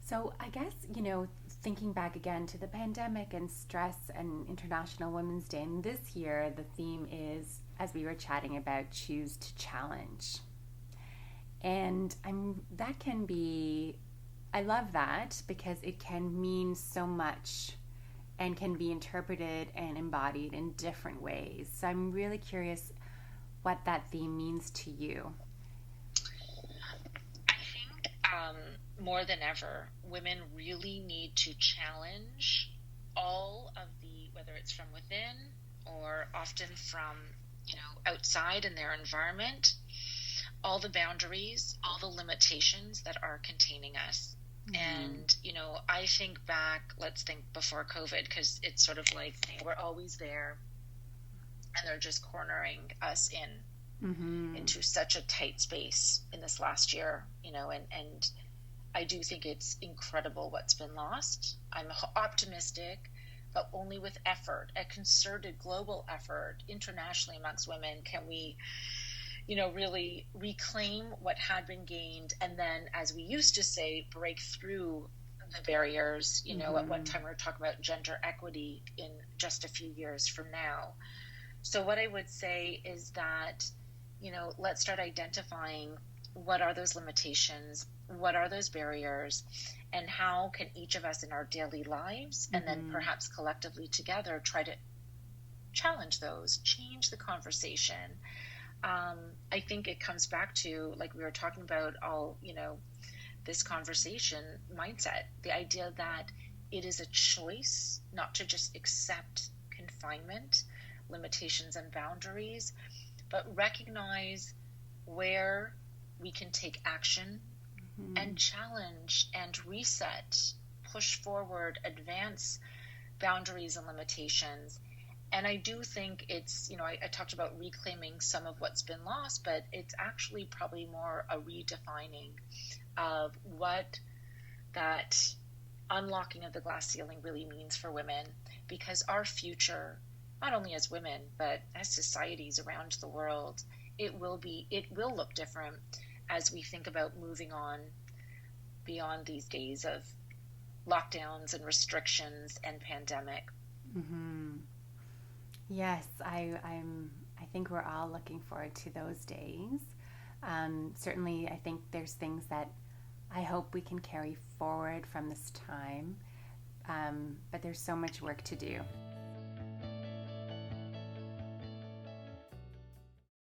So I guess, thinking back again to the pandemic and stress and International Women's Day, and this year the theme is, as we were chatting about, choose to challenge. And that can be, I love that because it can mean so much and can be interpreted and embodied in different ways. So I'm really curious what that theme means to you. I think more than ever, women really need to challenge all of whether it's from within or often from, outside in their environment, all the boundaries, all the limitations that are containing us. Mm-hmm. And, I think back, let's think before COVID, because it's sort of like we're always there and they're just cornering us Mm-hmm. into such a tight space in this last year, and I do think it's incredible what's been lost. I'm optimistic, but only with effort, a concerted global effort internationally amongst women, can we, really reclaim what had been gained. And then, as we used to say, break through the barriers. At one Mm-hmm. time we were talking about gender equity in just a few years from now. So what I would say is that, let's start identifying what are those limitations, what are those barriers, and how can each of us in our daily lives, and then Mm-hmm. perhaps collectively together, try to challenge those, change the conversation. I think it comes back to, like we were talking about, this conversation mindset, the idea that it is a choice not to just accept confinement, limitations, and boundaries, but recognize where we can take action Mm-hmm. and challenge and reset, push forward, advance boundaries and limitations. And I do think it's, I talked about reclaiming some of what's been lost, but it's actually probably more a redefining of what that unlocking of the glass ceiling really means for women, because our future, not only as women, but as societies around the world, it will look different as we think about moving on beyond these days of lockdowns and restrictions and pandemic. Mm-hmm. Yes, I think we're all looking forward to those days. Certainly, I think there's things that I hope we can carry forward from this time, but there's so much work to do.